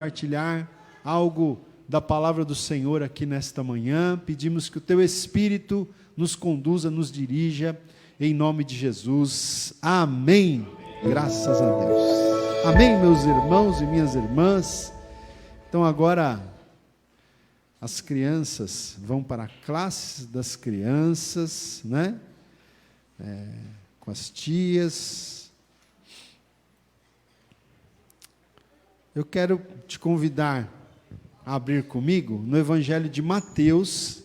compartilhar algo da palavra do Senhor aqui nesta manhã. Pedimos que o Teu Espírito nos conduza, nos dirija, em nome de Jesus. Amém. Graças a Deus. Amém, meus irmãos e minhas irmãs. Então agora as crianças vão para a classe das crianças, né? Com as tias. Eu quero te convidar a abrir comigo no Evangelho de Mateus.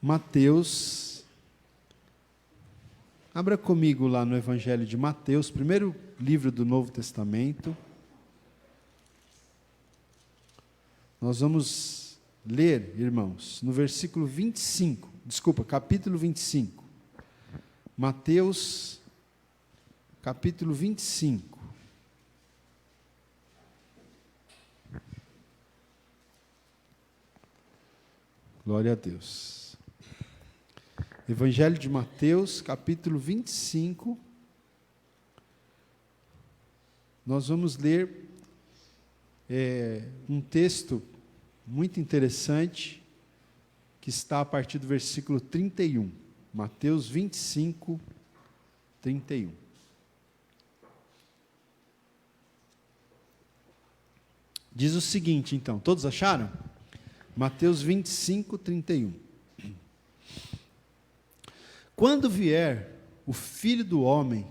Mateus. Abra comigo lá no Evangelho de Mateus, primeiro livro do Novo Testamento. Nós vamos ler, irmãos, no versículo 25, capítulo 25. Mateus, capítulo 25. Glória a Deus. Evangelho de Mateus, capítulo 25. Nós vamos ler um texto muito interessante, que está a partir do versículo 31. Mateus 25, 31. Diz o seguinte, então, todos acharam? Mateus 25, 31. Quando vier o Filho do Homem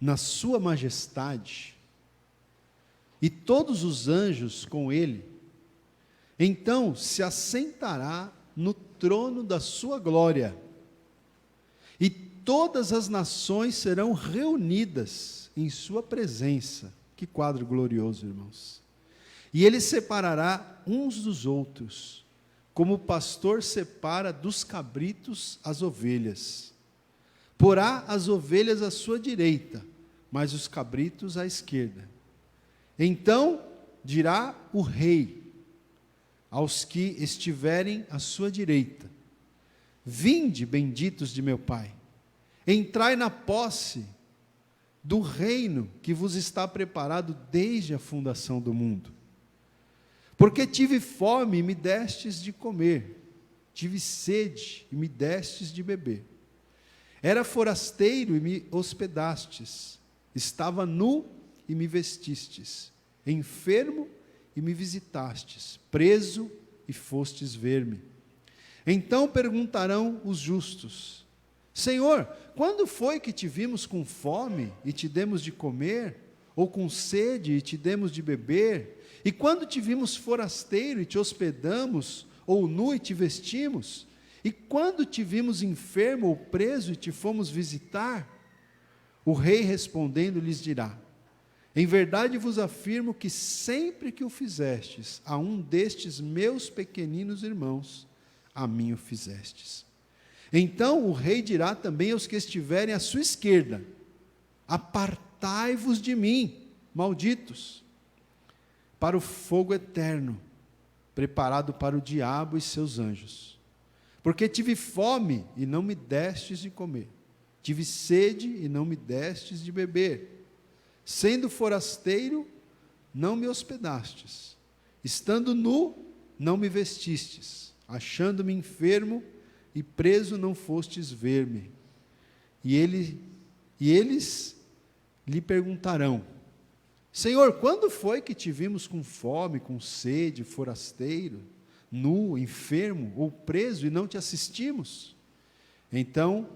na sua majestade, e todos os anjos com ele, então se assentará no trono da sua glória, e todas as nações serão reunidas em sua presença. Que quadro glorioso, irmãos! E ele separará uns dos outros, como o pastor separa dos cabritos as ovelhas. Porá as ovelhas à sua direita, mas os cabritos à esquerda. Então dirá o rei aos que estiverem à sua direita: vinde, benditos de meu Pai, entrai na posse do reino que vos está preparado desde a fundação do mundo. Porque tive fome e me destes de comer, tive sede e me destes de beber. Era forasteiro e me hospedastes, estava nu e me vestistes, enfermo e me visitastes, preso e fostes ver-me. Então perguntarão os justos: Senhor, quando foi que te vimos com fome e te demos de comer, ou com sede e te demos de beber? E quando te vimos forasteiro e te hospedamos, ou nu e te vestimos? E quando te vimos enfermo ou preso e te fomos visitar? O rei respondendo lhes dirá: em verdade vos afirmo que sempre que o fizestes a um destes meus pequeninos irmãos, a mim o fizestes. Então o rei dirá também aos que estiverem à sua esquerda: apartai-vos de mim, malditos, para o fogo eterno, preparado para o diabo e seus anjos. Porque tive fome e não me destes de comer, tive sede e não me destes de beber, sendo forasteiro, não me hospedastes, estando nu, não me vestistes, achando-me enfermo e preso, não fostes ver-me. E eles lhe perguntarão: Senhor, quando foi que te vimos com fome, com sede, forasteiro, nu, enfermo ou preso e não te assistimos? Então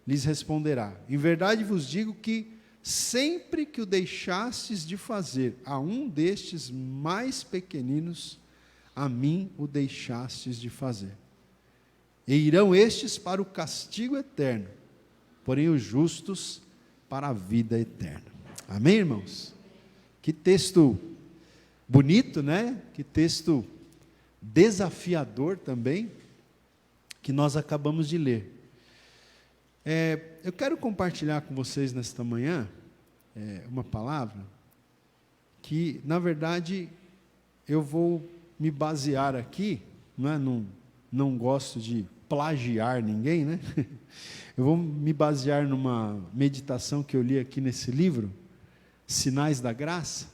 lhes responderá: em verdade vos digo que sempre que o deixastes de fazer a um destes mais pequeninos, a mim o deixastes de fazer. E irão estes para o castigo eterno, porém os justos para a vida eterna. Amém, irmãos? Que texto bonito, né? Que texto desafiador também, que nós acabamos de ler. Eu quero compartilhar com vocês nesta manhã uma palavra que, na verdade, eu vou me basear aqui, não gosto de plagiar ninguém, né? Eu vou me basear numa meditação que eu li aqui nesse livro, Sinais da Graça.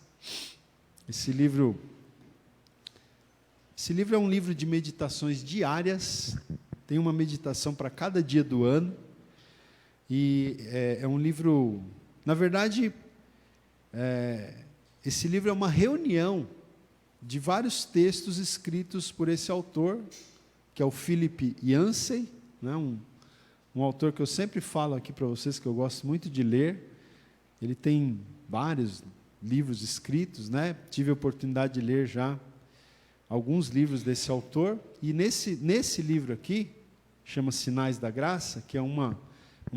Esse livro é um livro de meditações diárias, tem uma meditação para cada dia do ano, e é um livro, na verdade, esse livro é uma reunião de vários textos escritos por esse autor, que é o Philip Yancey, né, um autor que eu sempre falo aqui para vocês, que eu gosto muito de ler. Ele tem vários livros escritos, né? Tive a oportunidade de ler já alguns livros desse autor, e nesse livro aqui, chama Sinais da Graça, que é uma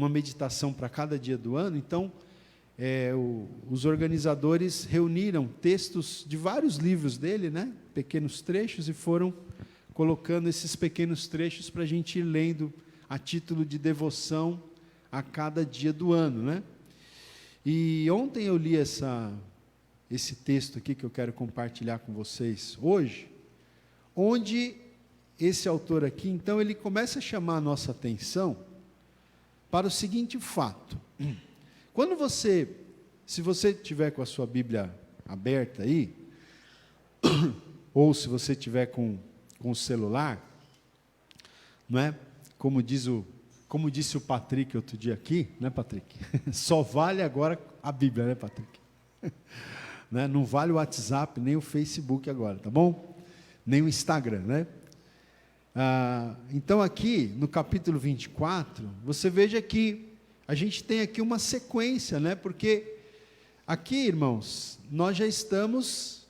meditação para cada dia do ano. Então, os organizadores reuniram textos de vários livros dele, né? Pequenos trechos, e foram colocando esses pequenos trechos para a gente ir lendo a título de devoção a cada dia do ano, né? E ontem eu li esse texto aqui que eu quero compartilhar com vocês hoje, onde esse autor aqui, então, ele começa a chamar a nossa atenção para o seguinte fato. Se você tiver com a sua Bíblia aberta aí, ou se você tiver com o celular, não é? Como disse o Patrick outro dia aqui, né, Patrick? Só vale agora a Bíblia, né, Patrick? Né? Não vale o WhatsApp, nem o Facebook agora, tá bom? Nem o Instagram, né? Então aqui, no capítulo 24, você veja que a gente tem aqui uma sequência, né? Porque aqui, irmãos, nós já estamos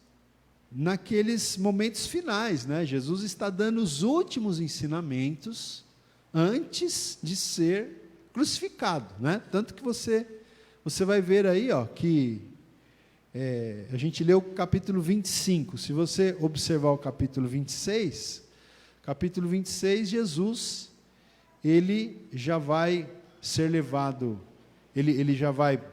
naqueles momentos finais, né? Jesus está dando os últimos ensinamentos antes de ser crucificado, né? Tanto que você vai ver aí, ó, que a gente leu o capítulo 25, se você observar o capítulo 26, Jesus, ele já vai ser levado, ele já vai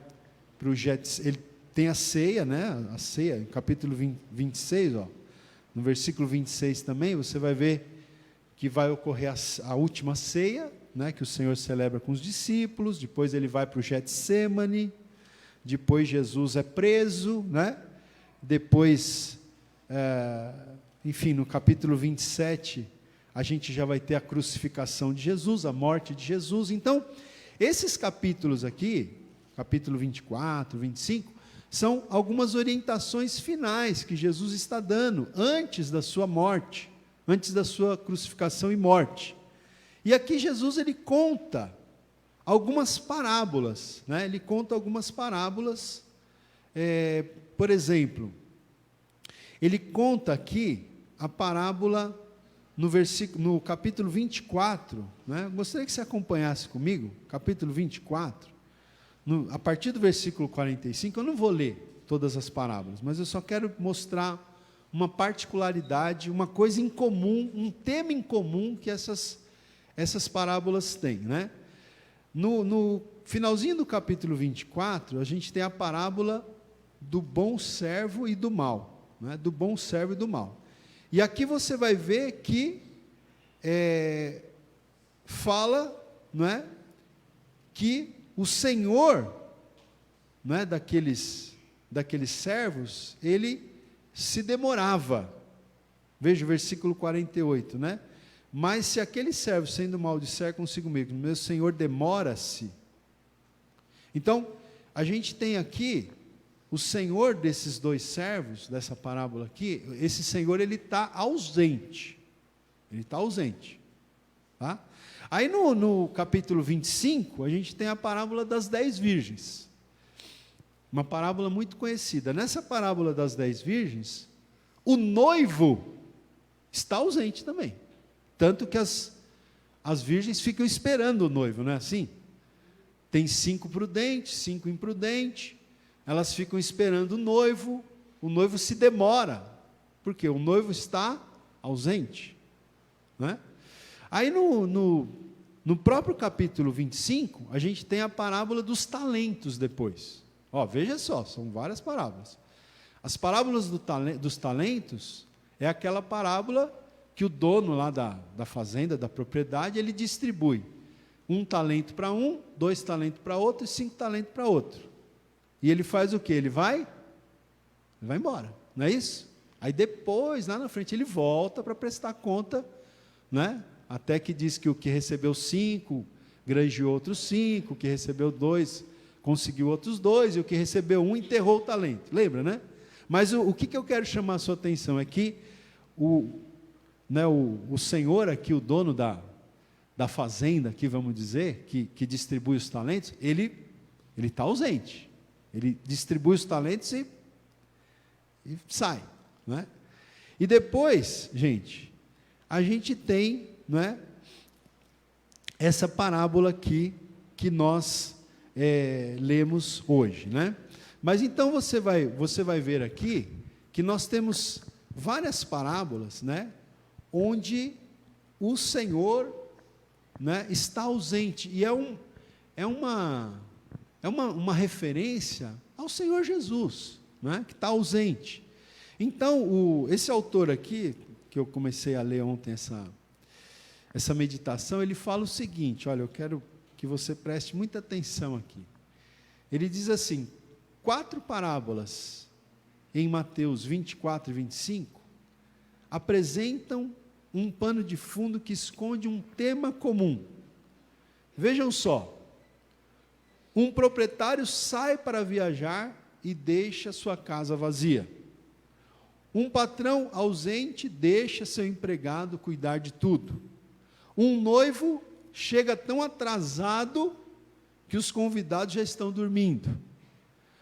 para o ele tem a ceia, né? A ceia, capítulo 26, ó, no versículo 26 também, você vai ver que vai ocorrer a última ceia, né, que o Senhor celebra com os discípulos. Depois ele vai para o Getsêmani, depois Jesus é preso, né? Depois, enfim, no capítulo 27, a gente já vai ter a crucificação de Jesus, a morte de Jesus. Então, esses capítulos aqui, capítulo 24, 25, são algumas orientações finais que Jesus está dando antes da sua morte, antes da sua crucificação e morte. E aqui Jesus, ele conta algumas parábolas, né? Ele conta algumas parábolas, por exemplo, ele conta aqui a parábola no capítulo 24, né? Gostaria que você acompanhasse comigo, capítulo 24, a partir do versículo 45, eu não vou ler todas as parábolas, mas eu só quero mostrar uma particularidade, uma coisa em comum, um tema em comum que essas parábolas têm, né? No finalzinho do capítulo 24, a gente tem a parábola do bom servo e do mal, né? Do bom servo e do mal. E aqui você vai ver que fala, não é, que o Senhor, não é, daqueles servos, ele se demorava. Veja o versículo 48, né? Mas se aquele servo, sendo mal, disser consigo mesmo, meu Senhor demora-se. Então, a gente tem aqui o Senhor desses dois servos, dessa parábola aqui, esse Senhor, ele está ausente. Ele está ausente. Tá? Aí no capítulo 25, a gente tem a parábola das 10 virgens. Uma parábola muito conhecida. Nessa parábola das 10 virgens, o noivo está ausente também. Tanto que as virgens ficam esperando o noivo, não é assim? Tem 5 prudentes, 5 imprudentes, elas ficam esperando o noivo se demora, porque o noivo está ausente, né? Aí no próprio capítulo 25, a gente tem a parábola dos talentos depois. Ó, veja só, são várias parábolas. As parábolas dos talentos é aquela parábola que o dono lá da fazenda, da propriedade, ele distribui 1 talento para um, 2 talentos para outro e 5 talentos para outro. e ele faz o quê? Ele vai embora, não é isso? Aí depois, lá na frente, ele volta para prestar conta, né? Até que diz que o que recebeu 5, granjeou outros 5, o que recebeu 2, conseguiu outros 2, e o que recebeu 1, enterrou o talento. Lembra, né? Mas o que eu quero chamar a sua atenção é que o senhor aqui, o dono da fazenda, aqui vamos dizer, que distribui os talentos, ele está ausente. Ele distribui os talentos e sai. Não é? E depois, gente, a gente tem, não é, essa parábola aqui que nós lemos hoje, né? Mas então você vai ver aqui que nós temos várias parábolas, né, onde o Senhor, né, está ausente, e é uma referência ao Senhor Jesus, né, que está ausente. Então, esse autor aqui, que eu comecei a ler ontem essa meditação, ele fala o seguinte, olha, eu quero que você preste muita atenção aqui. Ele diz assim, 4 parábolas em Mateus 24 e 25 apresentam um pano de fundo que esconde um tema comum. Vejam só, um proprietário sai para viajar e deixa sua casa vazia. Um patrão ausente deixa seu empregado cuidar de tudo. Um noivo chega tão atrasado que os convidados já estão dormindo.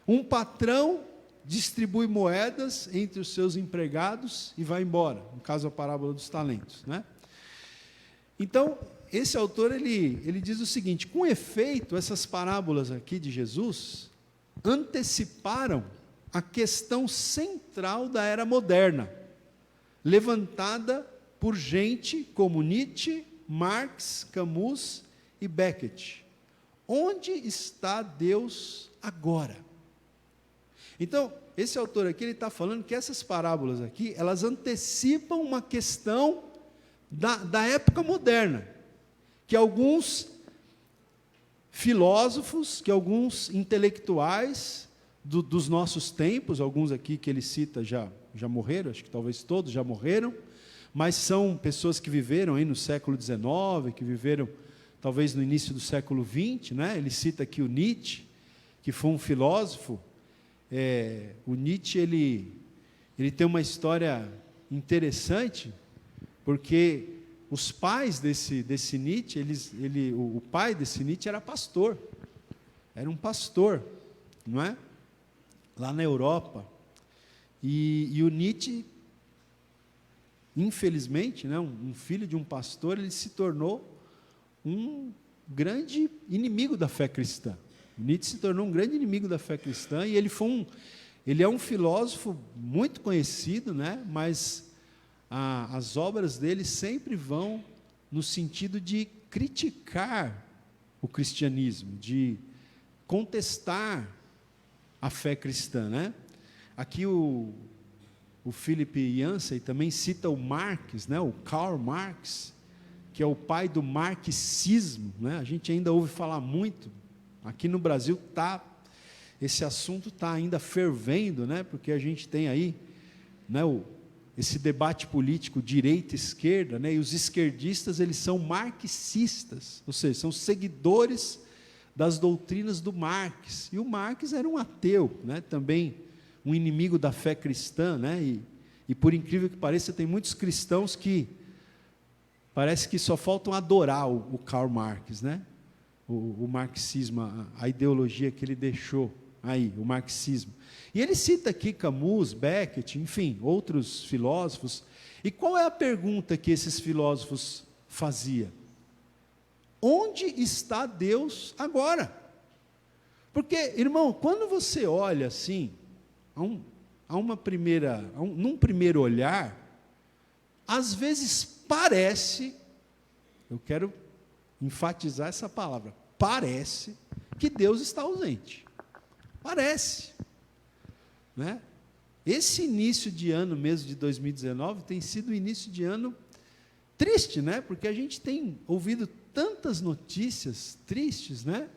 Um patrão distribui moedas entre os seus empregados e vai embora, no caso a parábola dos talentos, né? Então, esse autor, ele diz o seguinte, com efeito, essas parábolas aqui de Jesus anteciparam a questão central da era moderna, levantada por gente como Nietzsche, Marx, Camus e Beckett. Onde está Deus agora? Então, esse autor aqui, ele está falando que essas parábolas aqui, elas antecipam uma questão da época moderna, que alguns filósofos, que alguns intelectuais dos nossos tempos, alguns aqui que ele cita já morreram, acho que talvez todos já morreram, mas são pessoas que viveram aí no século XIX, que viveram talvez no início do século XX, né? Ele cita aqui o Nietzsche, que foi um filósofo. O Nietzsche, ele tem uma história interessante, porque os pais desse Nietzsche, o pai desse Nietzsche era pastor, era um pastor, não é? Lá na Europa, e o Nietzsche, infelizmente, né, um filho de um pastor, ele se tornou um grande inimigo da fé cristã. Nietzsche se tornou um grande inimigo da fé cristã, e ele é um filósofo muito conhecido, né, mas as obras dele sempre vão no sentido de criticar o cristianismo, de contestar a fé cristã, né? Aqui o Philip Yancey também cita o Marx, né, o Karl Marx, que é o pai do marxismo, né? A gente ainda ouve falar muito. Aqui no Brasil esse assunto está ainda fervendo, né? Porque a gente tem aí, né, esse debate político direita e esquerda, né? E os esquerdistas, eles são marxistas, ou seja, são seguidores das doutrinas do Marx. E o Marx era um ateu, né? Também um inimigo da fé cristã, né? E por incrível que pareça, tem muitos cristãos que parece que só faltam adorar o Karl Marx, né? O marxismo, a ideologia que ele deixou aí, o marxismo. E ele cita aqui Camus, Beckett, enfim, outros filósofos. E qual é a pergunta que esses filósofos faziam? Onde está Deus agora? Porque, irmão, quando você olha assim, num primeiro olhar, às vezes parece, eu quero enfatizar essa palavra, parece que Deus está ausente. Parece, né? Esse início de ano mesmo de 2019 tem sido um início de ano triste, né? Porque a gente tem ouvido tantas notícias tristes, né?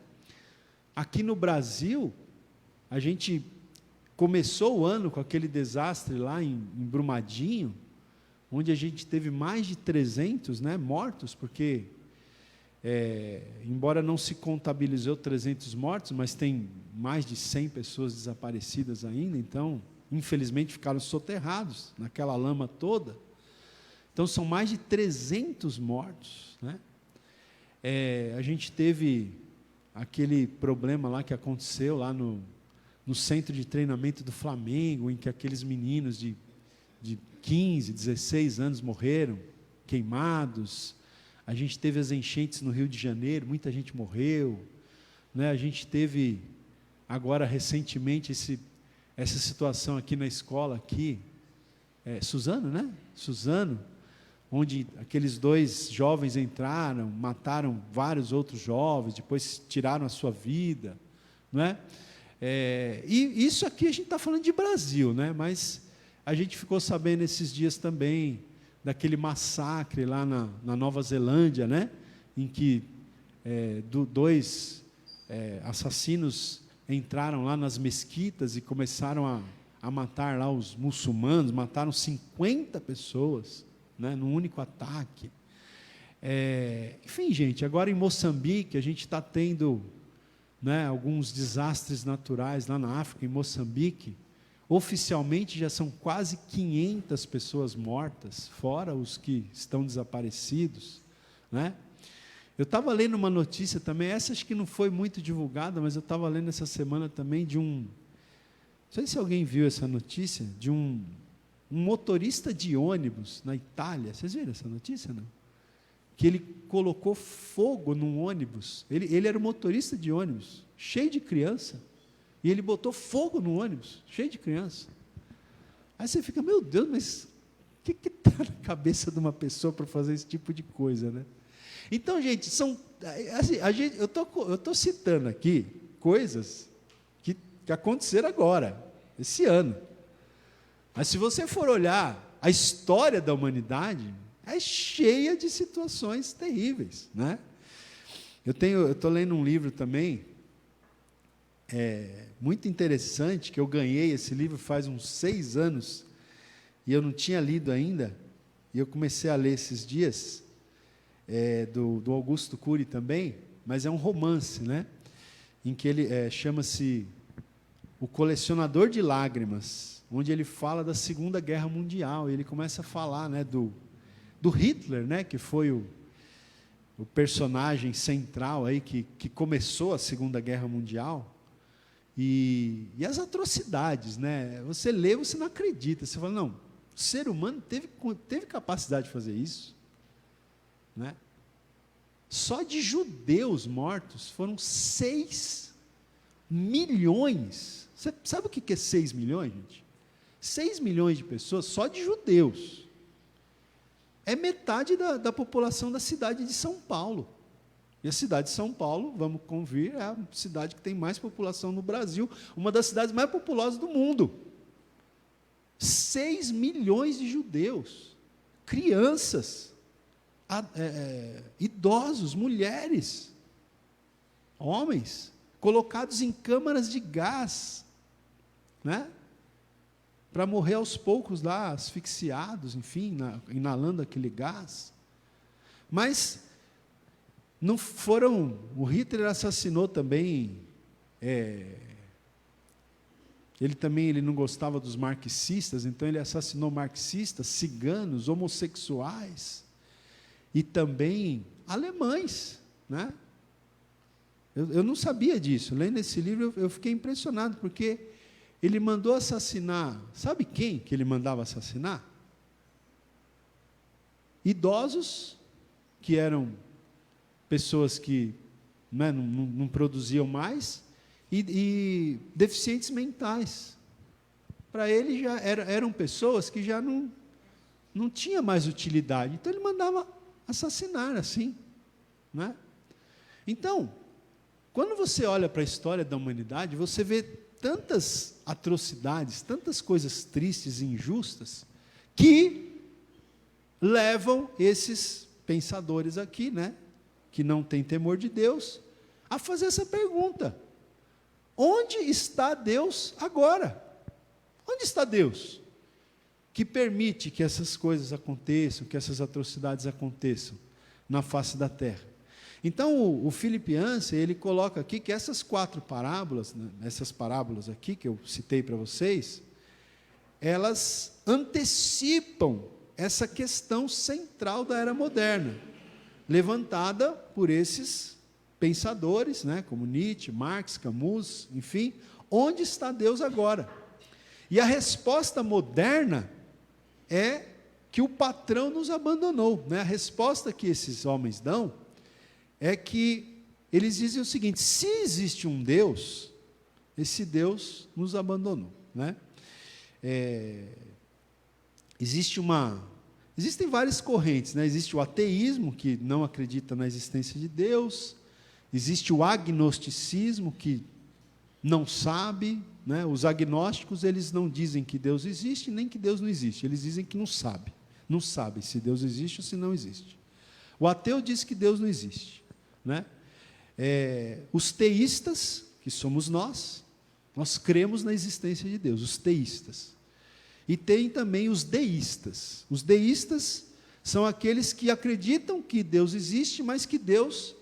Aqui no Brasil, a gente começou o ano com aquele desastre lá em Brumadinho, onde a gente teve mais de 300, né, mortos, porque, embora não se contabilizou 300 mortos, mas tem mais de 100 pessoas desaparecidas ainda, então, infelizmente, ficaram soterrados naquela lama toda. Então, são mais de 300 mortos, né? A gente teve aquele problema lá que aconteceu lá no centro de treinamento do Flamengo, em que aqueles meninos de 15, 16 anos morreram, queimados. A gente teve as enchentes no Rio de Janeiro, muita gente morreu, né? A gente teve agora recentemente essa situação aqui na escola, aqui, Suzano, né? Suzano, onde aqueles 2 jovens entraram, mataram vários outros jovens, depois tiraram a sua vida, não é? E isso aqui a gente está falando de Brasil, né? Mas a gente ficou sabendo esses dias também daquele massacre lá na Nova Zelândia, né? Em que 2 assassinos entraram lá nas mesquitas e começaram a matar lá os muçulmanos, mataram 50 pessoas, né, num único ataque. Enfim, gente, agora em Moçambique, a gente está tendo, né, alguns desastres naturais lá na África, em Moçambique. Oficialmente já são quase 500 pessoas mortas, fora os que estão desaparecidos, né? Eu estava lendo uma notícia também, essa acho que não foi muito divulgada, mas eu estava lendo essa semana também não sei se alguém viu essa notícia, de um motorista de ônibus na Itália. Vocês viram essa notícia, não? Que ele colocou fogo num ônibus. Ele era um motorista de ônibus, cheio de criança, e ele botou fogo no ônibus, cheio de criança. Aí você fica, meu Deus, mas o que está na cabeça de uma pessoa para fazer esse tipo de coisa, né? Então, gente, assim, eu estou citando aqui coisas que aconteceram agora, esse ano. Mas se você for olhar a história da humanidade, é cheia de situações terríveis, né? Eu estou lendo um livro também, muito interessante, que eu ganhei esse livro faz uns 6 anos, e eu não tinha lido ainda, e eu comecei a ler esses dias, do Augusto Cury também, mas é um romance, né? Em que ele chama-se O Colecionador de Lágrimas, onde ele fala da Segunda Guerra Mundial, e ele começa a falar, né, do Hitler, né, que foi o personagem central aí que começou a Segunda Guerra Mundial, e as atrocidades, né? Você lê, você não acredita, você fala, não, o ser humano teve capacidade de fazer isso, né? Só de judeus mortos foram 6 milhões. Você sabe o que é 6 milhões, gente? 6 milhões de pessoas só de judeus. É metade da população da cidade de São Paulo. E a cidade de São Paulo, vamos convir, é a cidade que tem mais população no Brasil, uma das cidades mais populosas do mundo. 6 milhões de judeus, crianças, idosos, mulheres, homens, colocados em câmaras de gás, né? Para morrer aos poucos lá, asfixiados, enfim, inalando aquele gás. Mas não foram. O Hitler assassinou também. Ele não gostava dos marxistas, então ele assassinou marxistas, ciganos, homossexuais e também alemães, né? Eu não sabia disso. Lendo esse livro, eu fiquei impressionado, porque ele mandou assassinar, sabe quem que ele mandava assassinar? Idosos, que eram pessoas que, né, não produziam mais, e deficientes mentais. Para ele já eram pessoas que já não tinham mais utilidade. Então ele mandava assassinar assim, né? Então, quando você olha para a história da humanidade, você vê tantas atrocidades, tantas coisas tristes e injustas, que levam esses pensadores aqui, né, que não têm temor de Deus, a fazer essa pergunta: onde está Deus agora? Onde está Deus que permite que essas coisas aconteçam, que essas atrocidades aconteçam na face da terra? Então, o Philip Yancey, ele coloca aqui que essas 4 parábolas, né, essas parábolas aqui que eu citei para vocês, elas antecipam essa questão central da era moderna, levantada por esses pensadores, né, como Nietzsche, Marx, Camus, enfim, onde está Deus agora? E a resposta moderna é que o patrão nos abandonou, né? A resposta que esses homens dão é que eles dizem o seguinte: se existe um Deus, esse Deus nos abandonou, né? Existem várias correntes, né? Existe o ateísmo, que não acredita na existência de Deus. Existe o agnosticismo, que não sabe, né? Os agnósticos, eles não dizem que Deus existe, nem que Deus não existe, eles dizem que não sabe se Deus existe ou se não existe. O ateu diz que Deus não existe, né? Os teístas, que somos nós cremos na existência de Deus, os teístas. E tem também os deístas. Os deístas são aqueles que acreditam que Deus existe, mas que Deus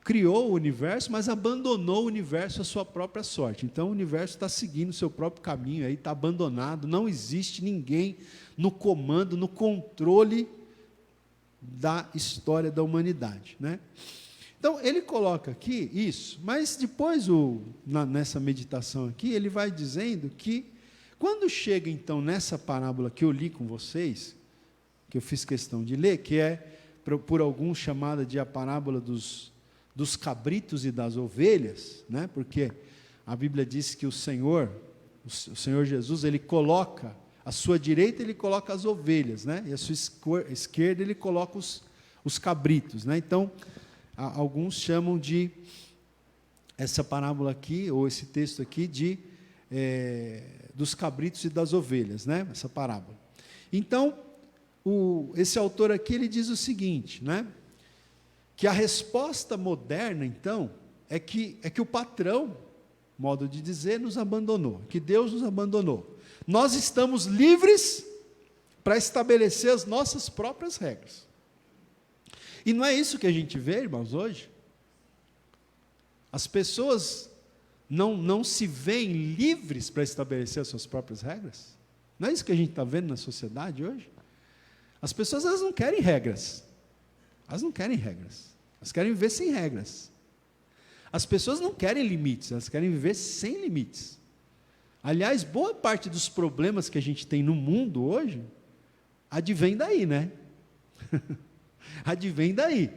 criou o universo, mas abandonou o universo à sua própria sorte. Então o universo está seguindo o seu próprio caminho, aí está abandonado, não existe ninguém no comando, no controle da história da humanidade, né? Então ele coloca aqui isso, mas depois nessa meditação aqui, ele vai dizendo que quando chega então nessa parábola que eu li com vocês, que eu fiz questão de ler, que é por alguns chamada de a parábola dos cabritos e das ovelhas, né? Porque a Bíblia diz que o Senhor Jesus, ele coloca à sua direita, ele coloca as ovelhas, né? E à sua esquerda ele coloca os cabritos, né? Então, alguns chamam de essa parábola aqui, ou esse texto aqui, dos cabritos e das ovelhas, né? Essa parábola. Então, esse autor aqui, ele diz o seguinte, né? Que a resposta moderna, então, é que o patrão, modo de dizer, nos abandonou, que Deus nos abandonou. Nós estamos livres para estabelecer as nossas próprias regras. E não é isso que a gente vê, irmãos, hoje? As pessoas não se veem livres para estabelecer as suas próprias regras? Não é isso que a gente está vendo na sociedade hoje? As pessoas, elas não querem regras. Elas não querem regras. Elas querem viver sem regras. As pessoas não querem limites, elas querem viver sem limites. Aliás, boa parte dos problemas que a gente tem no mundo hoje, advém daí, né? Advém daí.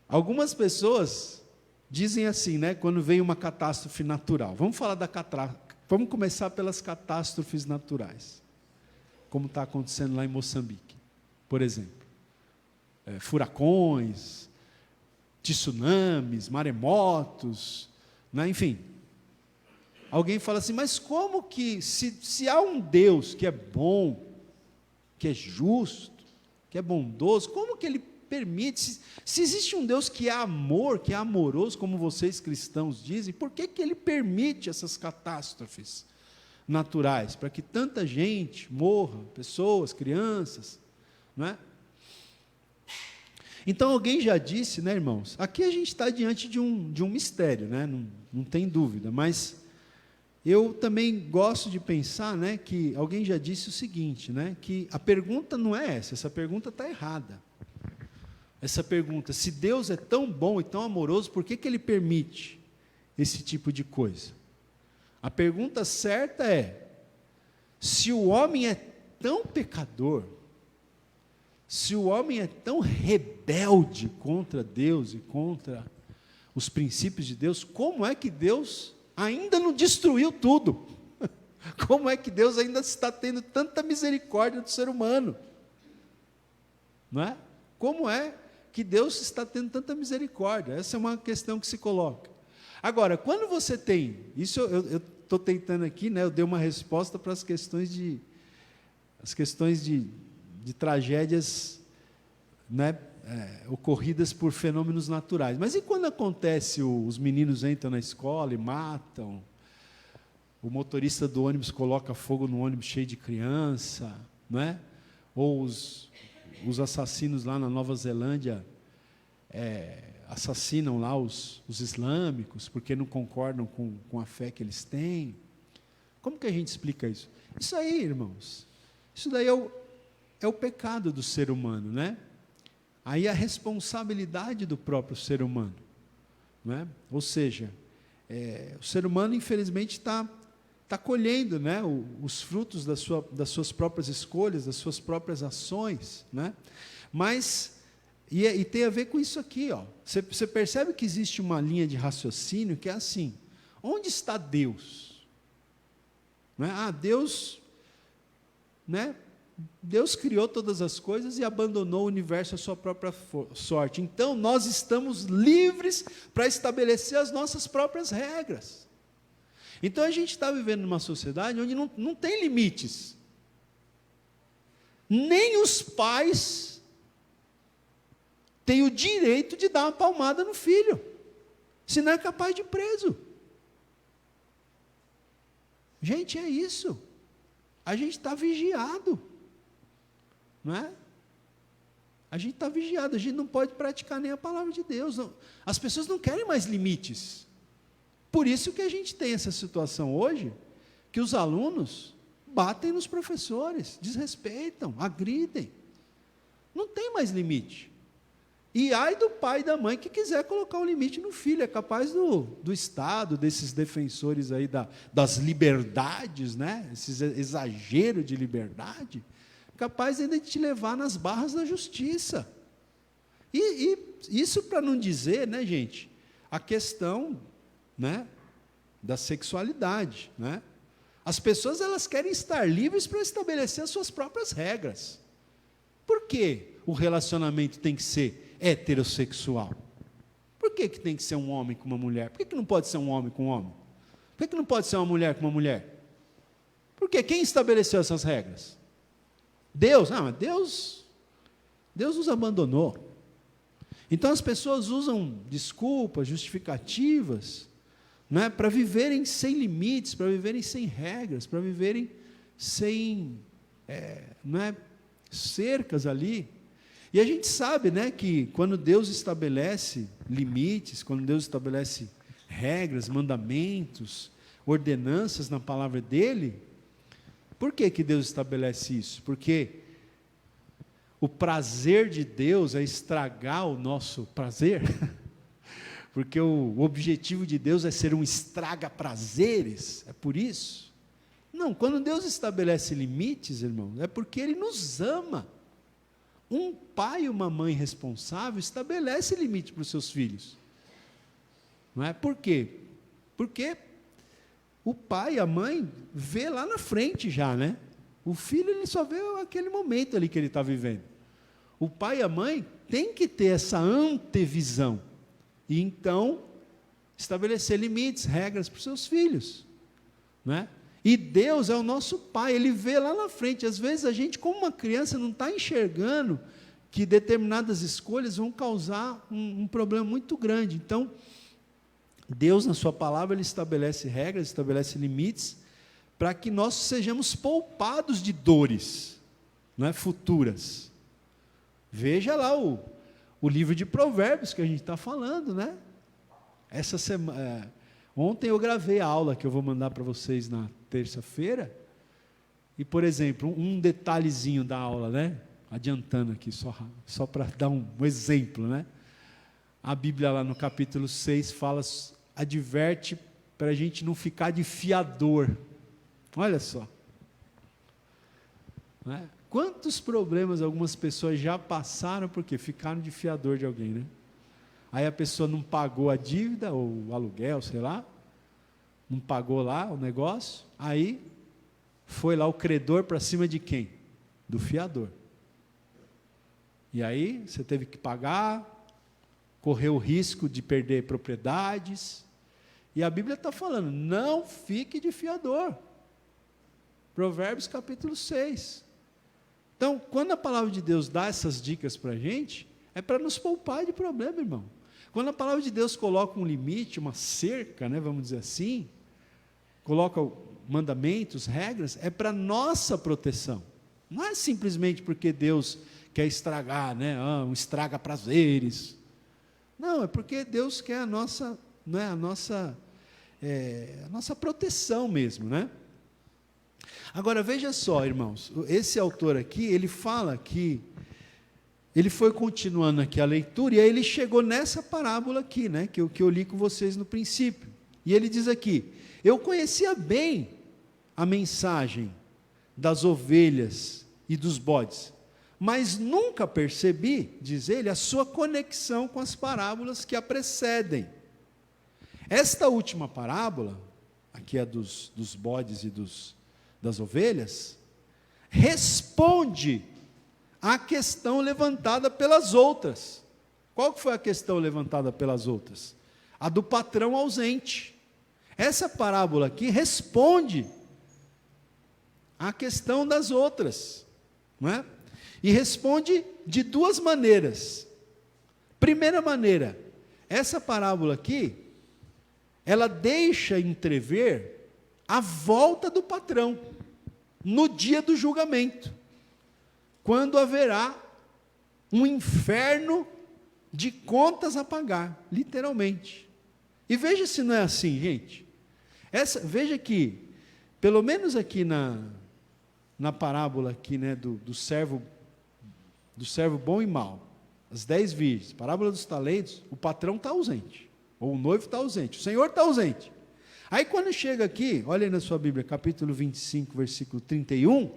Algumas pessoas dizem assim, né, quando vem uma catástrofe natural. Vamos começar pelas catástrofes naturais, como está acontecendo lá em Moçambique, por exemplo. Furacões, tsunamis, maremotos, né, enfim. Alguém fala assim, mas como que, se há um Deus que é bom, que é justo, que é bondoso, como que Ele permite, se existe um Deus que é amor, que é amoroso, como vocês cristãos dizem, por que Ele permite essas catástrofes naturais, para que tanta gente morra, pessoas, crianças, não é? Então alguém já disse, né, irmãos, aqui a gente está diante de um mistério, né, não tem dúvida, mas eu também gosto de pensar, né, que alguém já disse o seguinte, né, que a pergunta não é essa pergunta está errada. Essa pergunta, se Deus é tão bom e tão amoroso, por que Ele permite esse tipo de coisa? A pergunta certa é, se o homem é tão pecador, se o homem é tão rebelde contra Deus e contra os princípios de Deus, como é que Deus ainda não destruiu tudo? Como é que Deus ainda está tendo tanta misericórdia do ser humano? Não é? Como é que Deus está tendo tanta misericórdia? Essa é uma questão que se coloca. Agora, quando você tem, isso eu estou tentando aqui, né, eu dei uma resposta para as questões de tragédias, né, ocorridas por fenômenos naturais. Mas e quando acontece, os meninos entram na escola e matam, o motorista do ônibus coloca fogo no ônibus cheio de criança, não é? Ou os assassinos lá na Nova Zelândia assassinam lá os islâmicos, porque não concordam com a fé que eles têm. Como que a gente explica isso? Isso aí, irmãos, isso daí é o pecado do ser humano, né? Aí a responsabilidade do próprio ser humano, né? Ou seja, o ser humano, infelizmente, está colhendo, né, os frutos das suas próprias escolhas, das suas próprias ações, né? Mas, e tem a ver com isso aqui, ó. Você percebe que existe uma linha de raciocínio que é assim: onde está Deus? Não é? Deus, né? Deus criou todas as coisas e abandonou o universo à sua própria sorte. Então, nós estamos livres para estabelecer as nossas próprias regras. Então, a gente está vivendo numa sociedade onde não tem limites. Nem os pais têm o direito de dar uma palmada no filho, senão é capaz de ir preso. Gente, é isso. A gente está vigiado. Não é? A gente está vigiado, a gente não pode praticar nem a palavra de Deus. Não. As pessoas não querem mais limites. Por isso que a gente tem essa situação hoje, que os alunos batem nos professores, desrespeitam, agridem. Não tem mais limite. E ai do pai e da mãe que quiser colocar um limite no filho, é capaz do Estado, desses defensores aí das liberdades, né? Esse exagero de liberdade, capaz ainda de te levar nas barras da justiça. E isso para não dizer, né, gente, a questão, né, da sexualidade, né? As pessoas, elas querem estar livres para estabelecer as suas próprias regras. Por que o relacionamento tem que ser heterossexual? Por que tem que ser um homem com uma mulher? Por que não pode ser um homem com um homem? Por que não pode ser uma mulher com uma mulher? Por quê? Quem estabeleceu essas regras? Deus? Mas Deus nos abandonou. Então as pessoas usam desculpas, justificativas, né, para viverem sem limites, para viverem sem regras, para viverem sem cercas ali. E a gente sabe, né, que quando Deus estabelece limites, quando Deus estabelece regras, mandamentos, ordenanças na palavra dele, por que Deus estabelece isso? Porque o prazer de Deus é estragar o nosso prazer? Porque o objetivo de Deus é ser um estraga-prazeres? É por isso? Não, quando Deus estabelece limites, irmãos, é porque Ele nos ama. Um pai e uma mãe responsável estabelece limite para os seus filhos. Não é? Por quê? Porque o pai e a mãe vê lá na frente já, né? O filho, ele só vê aquele momento ali que ele está vivendo. O pai e a mãe têm que ter essa antevisão. E então, estabelecer limites, regras para os seus filhos. Não é? E Deus é o nosso pai, Ele vê lá na frente. Às vezes a gente, como uma criança, não está enxergando que determinadas escolhas vão causar um problema muito grande. Então, Deus, na sua palavra, Ele estabelece regras, estabelece limites, para que nós sejamos poupados de dores, não é, futuras. Veja lá o livro de Provérbios que a gente está falando, né? Essa semana, ontem eu gravei a aula que eu vou mandar para vocês na terça-feira, e, por exemplo, um detalhezinho da aula, né? Adiantando aqui, só para dar um exemplo, né? A Bíblia lá no capítulo 6 adverte para a gente não ficar de fiador. Olha só. Né? Quantos problemas algumas pessoas já passaram porque ficaram de fiador de alguém, né? Aí a pessoa não pagou a dívida, ou o aluguel, sei lá, não pagou lá o negócio, aí foi lá o credor para cima de quem? Do fiador. E aí você teve que pagar, correu o risco de perder propriedades, e a Bíblia está falando, não fique de fiador. Provérbios capítulo 6. Então, quando a palavra de Deus dá essas dicas para a gente, É para nos poupar de problema, irmão. Quando a palavra de Deus coloca um limite, uma cerca, né, vamos dizer assim, coloca mandamentos, regras, é para nossa proteção. Não é simplesmente porque Deus quer estragar, né, um estraga prazeres. Não, é porque Deus quer a nossa, né, a nossa proteção mesmo, né? Agora veja só, irmãos, esse autor aqui, ele fala que ele foi continuando aqui a leitura, e aí ele chegou nessa parábola aqui, né, que eu li com vocês no princípio. E ele diz aqui: eu conhecia bem a mensagem das ovelhas e dos bodes, mas nunca percebi, diz ele, a sua conexão com as parábolas que a precedem. Esta última parábola, aqui é dos bodes e das ovelhas, responde à questão levantada pelas outras. Qual que foi a questão levantada pelas outras? A do patrão ausente. Essa parábola aqui responde à questão das outras, não é? E responde de duas maneiras. Primeira maneira, essa parábola aqui, ela deixa entrever a volta do patrão no dia do julgamento, quando haverá um inferno de contas a pagar, literalmente. E veja se não é assim, gente. Veja que, pelo menos aqui na parábola aqui, né, do servo bom e mau, as 10 virgens, parábola dos talentos, o patrão está ausente, ou o noivo está ausente, o Senhor está ausente. Aí quando chega aqui, olha aí na sua Bíblia, capítulo 25, versículo 31, o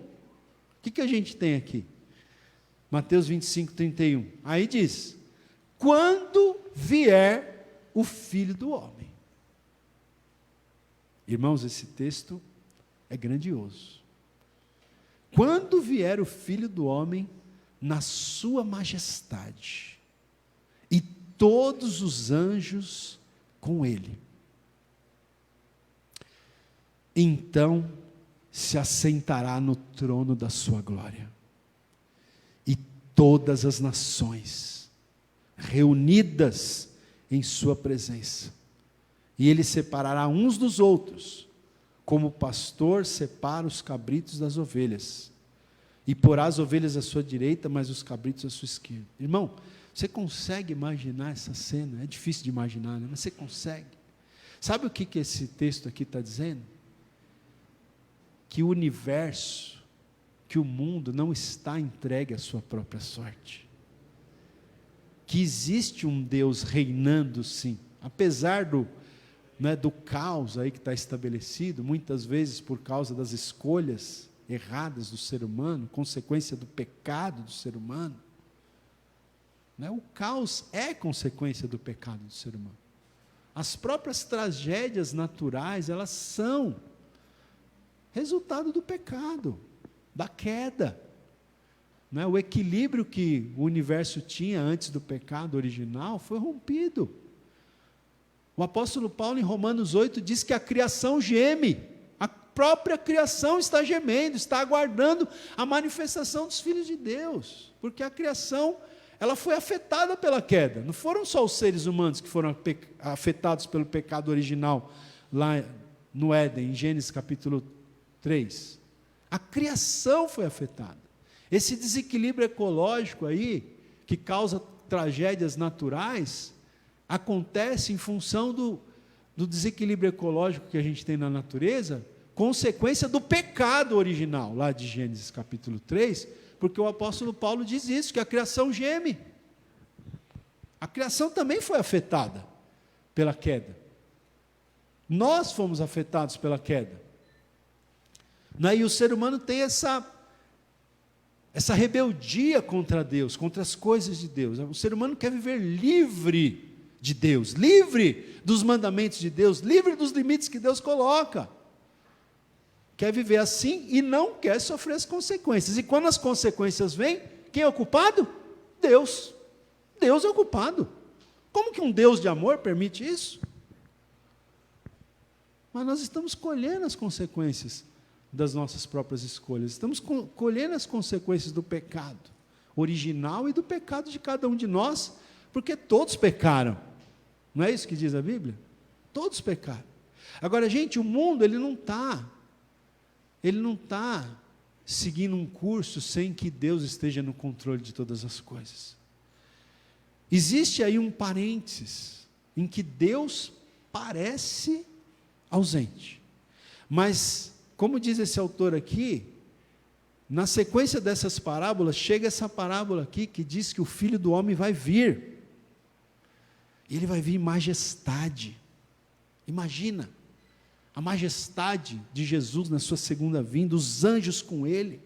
que a gente tem aqui? Mateus 25, 31. Aí diz: quando vier o Filho do Homem. Irmãos, esse texto é grandioso. Quando vier o Filho do Homem na sua majestade, e todos os anjos com ele, então se assentará no trono da sua glória, e todas as nações reunidas em sua presença, e ele separará uns dos outros, como o pastor separa os cabritos das ovelhas, e porá as ovelhas à sua direita, mas os cabritos à sua esquerda. Irmão, você consegue imaginar essa cena? É difícil de imaginar, né? Mas você consegue. Sabe o que esse texto aqui está dizendo? Que o universo, que o mundo não está entregue à sua própria sorte. Que existe um Deus reinando, sim, apesar do caos aí que está estabelecido, muitas vezes por causa das escolhas erradas do ser humano, consequência do pecado do ser humano. O caos é consequência do pecado do ser humano. As próprias tragédias naturais, elas são resultado do pecado, da queda. O equilíbrio que o universo tinha antes do pecado original foi rompido. O apóstolo Paulo, em Romanos 8, diz que a criação geme. A própria criação está gemendo, está aguardando a manifestação dos filhos de Deus, porque a criação, ela foi afetada pela queda. Não foram só os seres humanos que foram afetados pelo pecado original, lá no Éden, em Gênesis capítulo 3. A criação foi afetada. Esse desequilíbrio ecológico aí, que causa tragédias naturais, acontece em função do desequilíbrio ecológico que a gente tem na natureza, consequência do pecado original, lá de Gênesis capítulo 3, porque o apóstolo Paulo diz isso, que a criação geme. A criação também foi afetada pela queda. Nós fomos afetados pela queda. E o ser humano tem essa rebeldia contra Deus, contra as coisas de Deus. O ser humano quer viver livre de Deus, livre dos mandamentos de Deus, livre dos limites que Deus coloca. Quer viver assim e não quer sofrer as consequências. E quando as consequências vêm, quem é o culpado? Deus. Deus é o culpado. Como que um Deus de amor permite isso? Mas nós estamos colhendo as consequências das nossas próprias escolhas, estamos colhendo as consequências do pecado. original e do pecado de cada um de nós, porque todos pecaram. Não é isso que diz a Bíblia? Todos pecaram. Agora, gente, o mundo, ele não está seguindo um curso sem que Deus esteja no controle de todas as coisas. Existe aí um parênteses, em que Deus parece ausente. Mas, como diz esse autor aqui, na sequência dessas parábolas, chega essa parábola aqui, que diz que o Filho do Homem vai vir. Ele vai vir em majestade. Imagina, a majestade de Jesus na sua segunda vinda, os anjos com ele,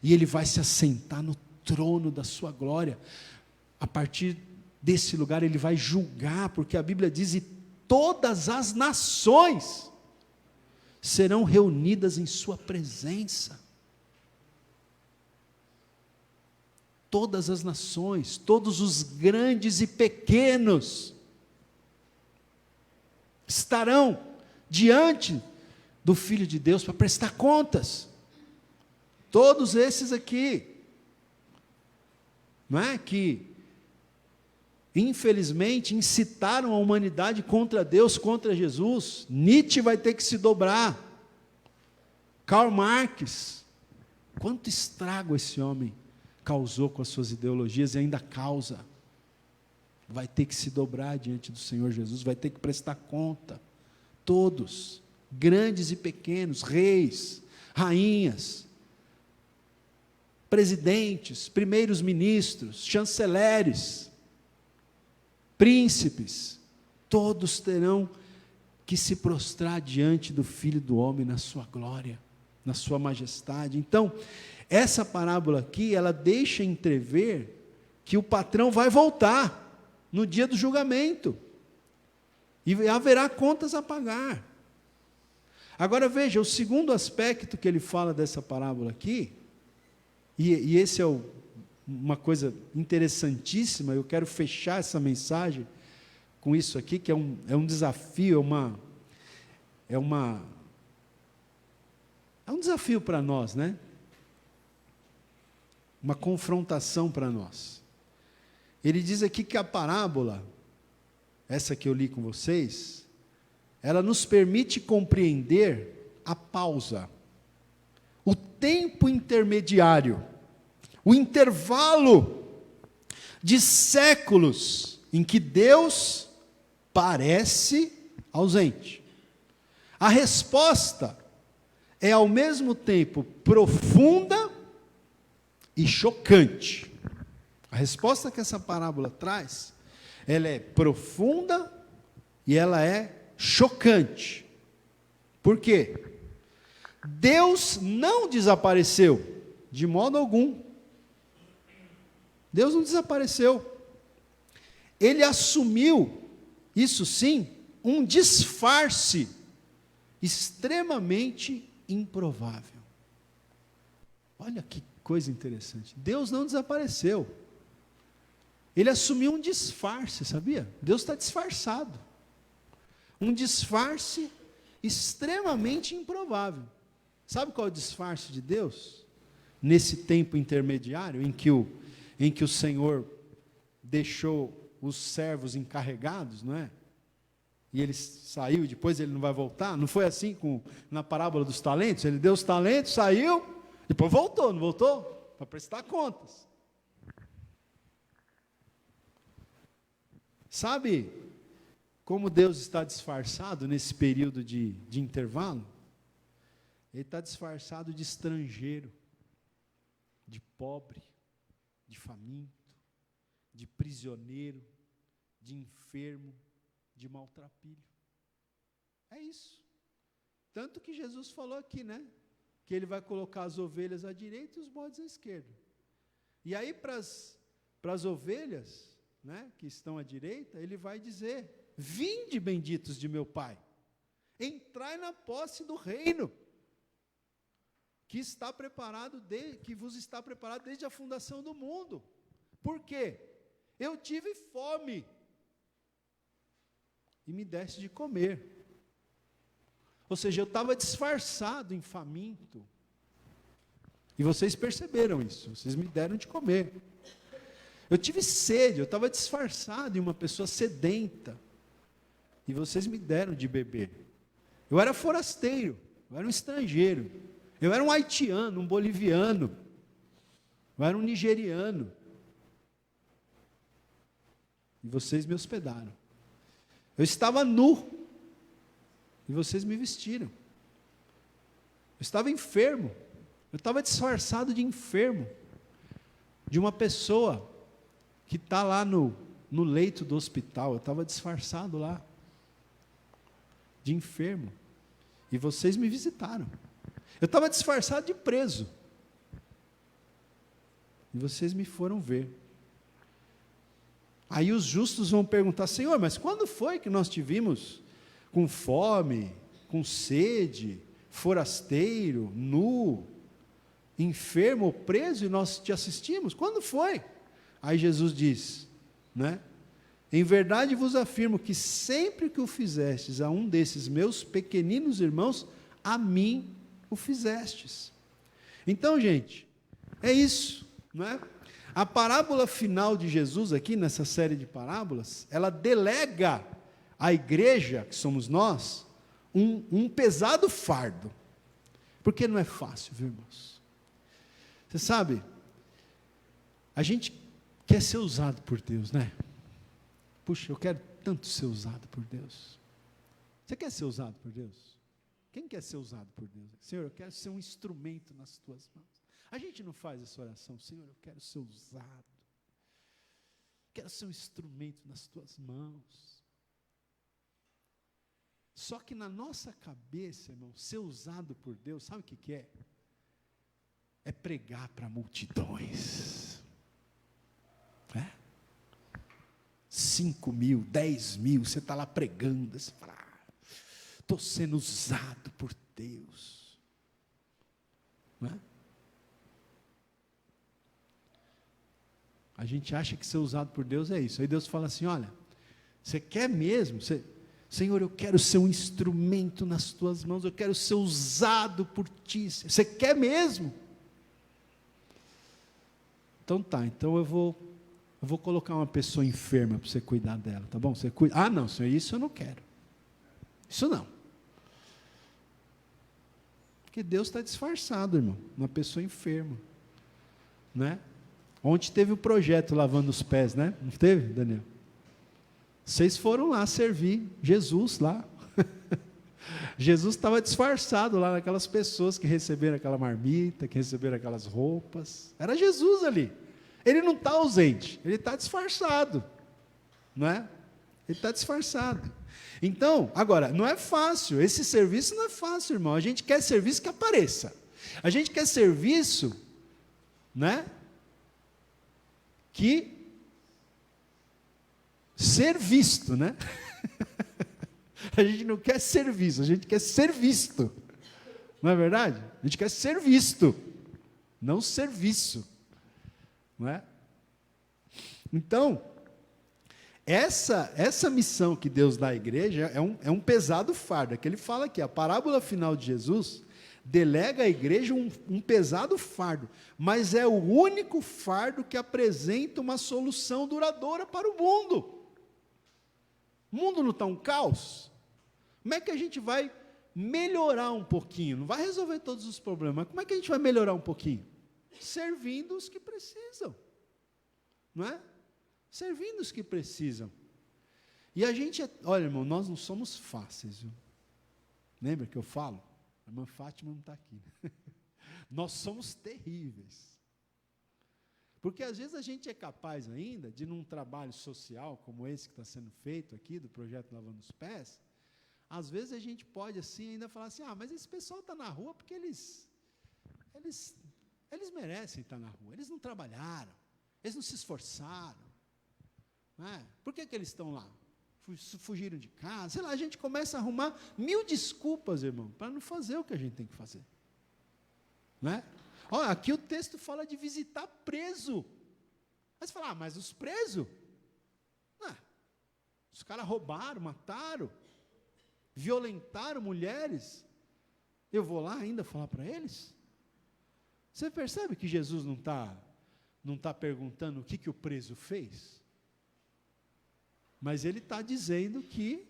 e ele vai se assentar no trono da sua glória. A partir desse lugar ele vai julgar, porque a Bíblia diz, e todas as nações serão reunidas em sua presença. Todas as nações, todos os grandes e pequenos, estarão diante do Filho de Deus para prestar contas. Todos esses aqui, não é? Que infelizmente incitaram a humanidade contra Deus, contra Jesus. Nietzsche vai ter que se dobrar. Karl Marx, quanto estrago esse homem causou com as suas ideologias e ainda causa. Vai ter que se dobrar diante do Senhor Jesus, vai ter que prestar conta. Todos, grandes e pequenos, reis, rainhas, presidentes, primeiros ministros, chanceleres, príncipes, todos terão que se prostrar diante do Filho do Homem na sua glória, na sua majestade. Então, essa parábola aqui, ela deixa entrever que o patrão vai voltar no dia do julgamento, e haverá contas a pagar. Agora veja, o segundo aspecto que ele fala dessa parábola aqui, e esse é uma coisa interessantíssima, eu quero fechar essa mensagem com isso aqui, que é um desafio, é um desafio para nós, né? Uma confrontação para nós. Ele diz aqui que a parábola, essa que eu li com vocês, ela nos permite compreender a pausa, o tempo intermediário, o intervalo de séculos em que Deus parece ausente. A resposta é ao mesmo tempo profunda e chocante. A resposta que essa parábola traz, ela é profunda e ela é chocante. Por quê? Deus não desapareceu, de modo algum. Deus não desapareceu. Ele assumiu, isso sim, um disfarce extremamente improvável. Olha que coisa interessante. Deus não desapareceu. Ele assumiu um disfarce, sabia? Deus está disfarçado. Um disfarce extremamente improvável. Sabe qual é o disfarce de Deus? Nesse tempo intermediário em que o Senhor deixou os servos encarregados, não é? E ele saiu, depois ele não vai voltar. Não foi assim na parábola dos talentos? Ele deu os talentos, saiu, depois voltou, não voltou? Para prestar contas. Sabe como Deus está disfarçado nesse período de intervalo? Ele está disfarçado de estrangeiro, de pobre, de faminto, de prisioneiro, de enfermo, de maltrapilho. É isso. Tanto que Jesus falou aqui, né? Que ele vai colocar as ovelhas à direita e os bodes à esquerda. E aí para as ovelhas, né, que estão à direita, ele vai dizer: vinde, benditos de meu Pai, entrai na posse do reino, que vos está preparado desde a fundação do mundo. Por quê? Eu tive fome, e me deste de comer. Ou seja, eu estava disfarçado em faminto, E vocês perceberam isso, vocês me deram de comer. Eu tive sede, eu estava disfarçado em uma pessoa sedenta. E vocês me deram de beber. Eu era forasteiro, eu era um estrangeiro. Eu era um haitiano, um boliviano. Eu era um nigeriano. E vocês me hospedaram. Eu estava nu. E vocês me vestiram. Eu estava enfermo. Eu estava disfarçado de enfermo. De uma pessoa que está lá no leito do hospital. Eu estava disfarçado lá. De enfermo. E vocês me visitaram. Eu estava disfarçado de preso. E vocês me foram ver. Aí os justos vão perguntar: Senhor, mas quando foi que nós te vimos com fome, com sede, forasteiro, nu, enfermo ou preso e nós te assistimos? Quando foi? Aí Jesus diz, né? Em verdade vos afirmo que sempre que o fizestes a um desses meus pequeninos irmãos, a mim o fizestes. Então, gente, é isso, não é? A parábola final de Jesus aqui, nessa série de parábolas, ela delega à igreja, que somos nós, um pesado fardo. Porque não é fácil, viu, irmãos? Você sabe, a gente quer ser usado por Deus, né? Puxa, eu quero tanto ser usado por Deus. Você quer ser usado por Deus? Quem quer ser usado por Deus? Senhor, eu quero ser um instrumento nas tuas mãos. A gente não faz essa oração: Senhor, eu quero ser usado. Quero ser um instrumento nas tuas mãos. Só que na nossa cabeça, irmão, ser usado por Deus, sabe o que é? É pregar para multidões. 5 mil, 10 mil, você está lá pregando, você fala: estou sendo usado por Deus. Não é? A gente acha que ser usado por Deus é isso. Aí Deus fala assim: olha, você quer mesmo? Senhor, eu quero ser um instrumento nas tuas mãos, eu quero ser usado por ti. Você quer mesmo? Então tá, então eu vou colocar uma pessoa enferma para você cuidar dela, tá bom? Você cuida. Ah, não, Senhor, isso eu não quero. Isso não. Porque Deus está disfarçado, irmão, uma pessoa enferma, né? Ontem teve o projeto lavando os pés, né? Não teve, Daniel? Vocês foram lá servir Jesus lá. Jesus estava disfarçado lá naquelas pessoas que receberam aquela marmita, que receberam aquelas roupas. Era Jesus ali. Ele não está ausente, ele está disfarçado, não é? Ele está disfarçado. Então, agora, não é fácil, esse serviço não é fácil, irmão. A gente quer serviço que apareça. A gente quer serviço, né? Que ser visto, né? A gente não quer serviço, a gente quer ser visto. Não é verdade? A gente quer ser visto, não serviço. Não é? Então, essa missão que Deus dá à igreja é um pesado fardo. É que ele fala aqui, a parábola final de Jesus delega à igreja um pesado fardo, mas é o único fardo que apresenta uma solução duradoura para o mundo. O mundo não está um caos? Como é que a gente vai melhorar um pouquinho? Não vai resolver todos os problemas, mas como é que a gente vai melhorar um pouquinho? Servindo os que precisam, não é? Servindo os que precisam. E a gente, olha, irmão, nós não somos fáceis, viu? Lembra que eu falo? A irmã Fátima não está aqui. Nós somos terríveis. Porque às vezes a gente é capaz ainda de, num trabalho social como esse que está sendo feito aqui, do projeto Lavando os Pés, às vezes a gente pode assim ainda falar assim: ah, mas esse pessoal está na rua porque eles merecem estar na rua, eles não trabalharam, eles não se esforçaram, não é? Por que eles estão lá? Fugiram de casa, sei lá, a gente começa a arrumar 1000 desculpas, irmão, para não fazer o que a gente tem que fazer, não é? Olha, aqui o texto fala de visitar preso. Aí você fala: ah, mas os presos? Ah, os caras roubaram, mataram, violentaram mulheres. Eu vou lá ainda falar para eles? Você percebe que Jesus não tá perguntando o que o preso fez? Mas ele está dizendo que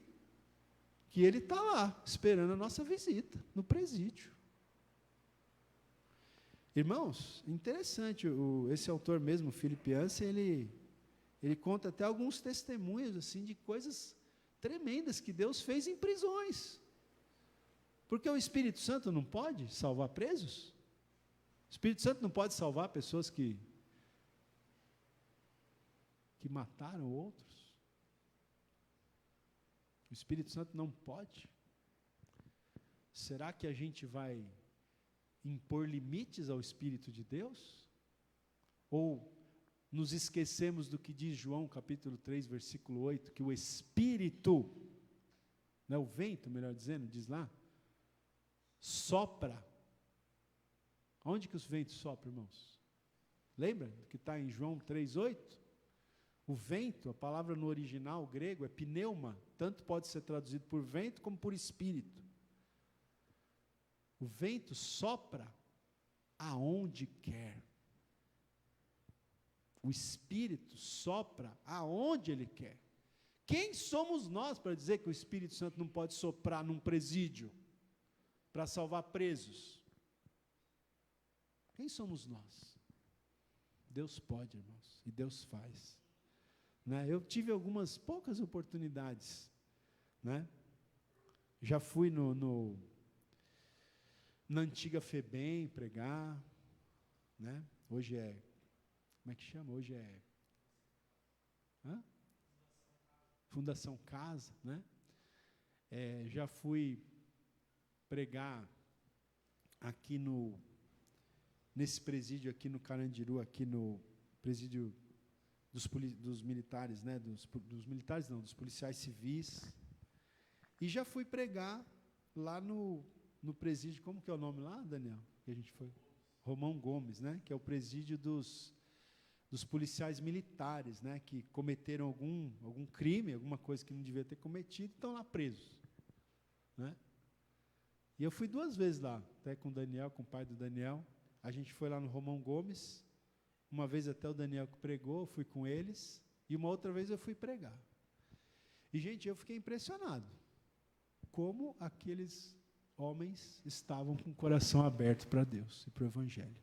ele está lá, esperando a nossa visita, no presídio. Irmãos, interessante, esse autor mesmo, Philip Yancey, ele conta até alguns testemunhos assim, de coisas tremendas que Deus fez em prisões. Porque o Espírito Santo não pode salvar presos? O Espírito Santo não pode salvar pessoas que mataram outros? O Espírito Santo não pode? Será que a gente vai impor limites ao Espírito de Deus? Ou nos esquecemos do que diz João capítulo 3, versículo 8, que o Espírito, né, o vento, melhor dizendo, diz lá, sopra. Onde que os ventos sopram, irmãos? Lembra do que está em João 3, 8? O vento, a palavra no original grego é pneuma, tanto pode ser traduzido por vento como por espírito. O vento sopra aonde quer. O Espírito sopra aonde Ele quer. Quem somos nós para dizer que o Espírito Santo não pode soprar num presídio para salvar presos? Quem somos nós? Deus pode, irmãos, e Deus faz. Né? Eu tive poucas oportunidades. Né? Já fui na antiga FEBEM pregar. Né? Hoje é, como é que chama? Hoje é Fundação Casa. Né? Já fui pregar aqui nesse presídio aqui no Carandiru, aqui no presídio dos militares, né? dos militares não, dos policiais civis. E já fui pregar lá no presídio, como que é o nome lá, Daniel? Que a gente foi? Romão Gomes, né? Que é o presídio dos policiais militares, né? Que cometeram algum crime, alguma coisa que não devia ter cometido, e estão lá presos. Né? E eu fui 2 vezes lá, até com o Daniel, com o pai do Daniel. A gente foi lá no Romão Gomes, uma vez até o Daniel que pregou, eu fui com eles, e uma outra vez eu fui pregar. E, gente, eu fiquei impressionado, como aqueles homens estavam com o coração aberto para Deus e para o Evangelho.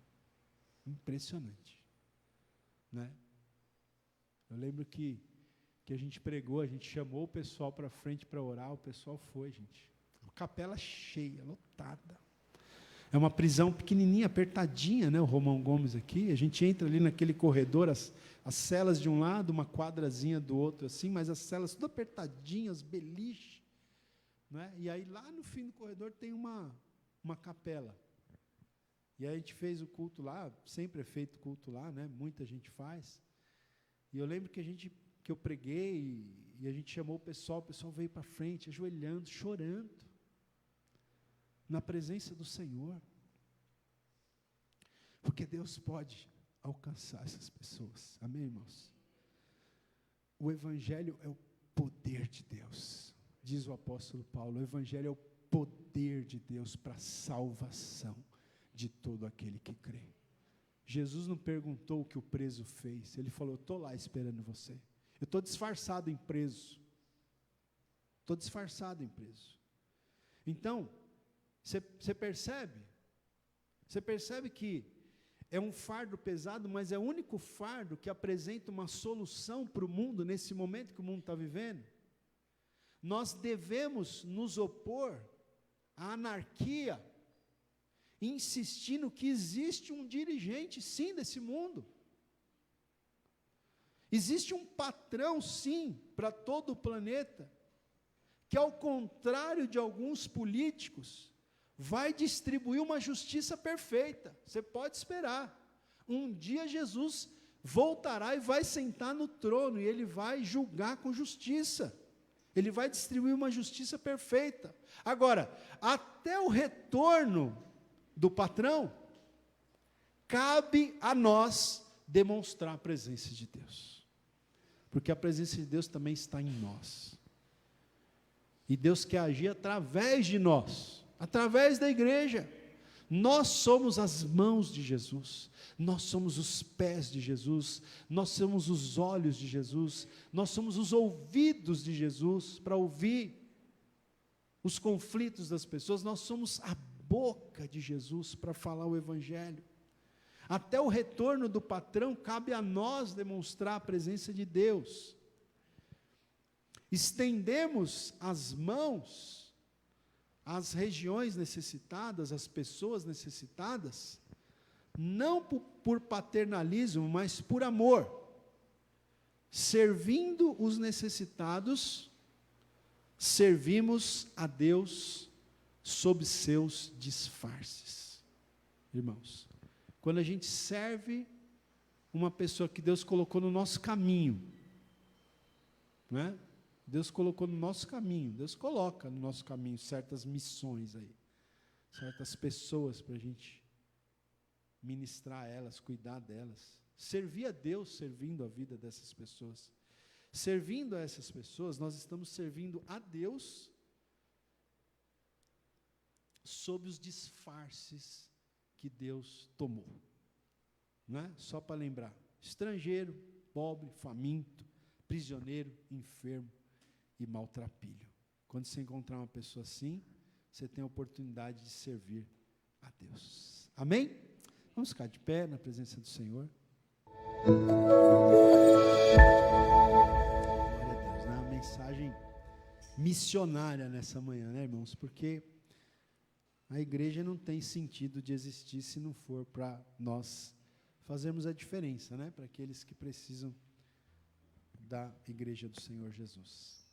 Impressionante. Né? Eu lembro que a gente pregou, a gente chamou o pessoal para frente para orar, o pessoal foi, gente. A capela cheia, lotada. É uma prisão pequenininha, apertadinha, né, o Romão Gomes aqui. A gente entra ali naquele corredor, as celas de um lado, uma quadrazinha do outro, assim, mas as celas tudo apertadinhas, beliche. Né? E aí, lá no fim do corredor, tem uma capela. E aí a gente fez o culto lá, sempre é feito culto lá, né? Muita gente faz. E eu lembro que eu preguei, e a gente chamou o pessoal veio para frente, ajoelhando, chorando, na presença do Senhor. Porque Deus pode alcançar essas pessoas. Amém, irmãos? O Evangelho é o poder de Deus. Diz o apóstolo Paulo, o Evangelho é o poder de Deus para a salvação de todo aquele que crê. Jesus não perguntou o que o preso fez. Ele falou, estou lá esperando você. Eu estou disfarçado em preso. Estou disfarçado em preso. Então, você percebe? Você percebe que é um fardo pesado, mas é o único fardo que apresenta uma solução para o mundo, nesse momento que o mundo está vivendo? Nós devemos nos opor à anarquia, insistindo que existe um dirigente, sim, desse mundo. Existe um patrão, sim, para todo o planeta, que, ao contrário de alguns políticos, vai distribuir uma justiça perfeita. Você pode esperar. Um dia Jesus voltará e vai sentar no trono, e Ele vai julgar com justiça. Ele vai distribuir uma justiça perfeita. Agora, até o retorno do patrão, cabe a nós demonstrar a presença de Deus. Porque a presença de Deus também está em nós. E Deus quer agir através de nós, através da igreja. Nós somos as mãos de Jesus, nós somos os pés de Jesus, nós somos os olhos de Jesus, nós somos os ouvidos de Jesus para ouvir os conflitos das pessoas, nós somos a boca de Jesus para falar o Evangelho. Até o retorno do patrão, cabe a nós demonstrar a presença de Deus. Estendemos as mãos às regiões necessitadas, às pessoas necessitadas, não por paternalismo, mas por amor, servindo os necessitados, servimos a Deus sob seus disfarces. Irmãos, quando a gente serve uma pessoa que Deus colocou no nosso caminho, não é? Deus colocou no nosso caminho, Deus coloca no nosso caminho certas missões aí, certas pessoas para a gente ministrar elas, cuidar delas, servir a Deus servindo a vida dessas pessoas. Servindo a essas pessoas, nós estamos servindo a Deus sob os disfarces que Deus tomou. Não é? Só para lembrar, estrangeiro, pobre, faminto, prisioneiro, enfermo e maltrapilho. Quando você encontrar uma pessoa assim, você tem a oportunidade de servir a Deus. Amém? Vamos ficar de pé na presença do Senhor. Glória a Deus, né? Uma mensagem missionária nessa manhã, né, irmãos? Porque a igreja não tem sentido de existir se não for para nós fazermos a diferença, né? Para aqueles que precisam da igreja do Senhor Jesus.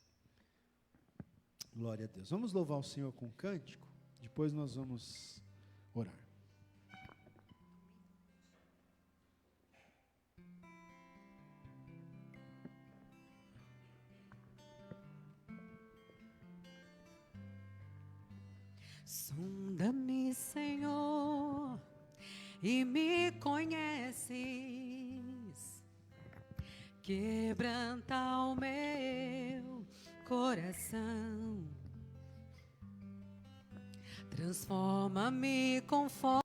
Glória a Deus. Vamos louvar o Senhor com um cântico, depois nós vamos orar. Sonda-me, Senhor, e me conheces, quebranta o meu coração, transforma-me conforme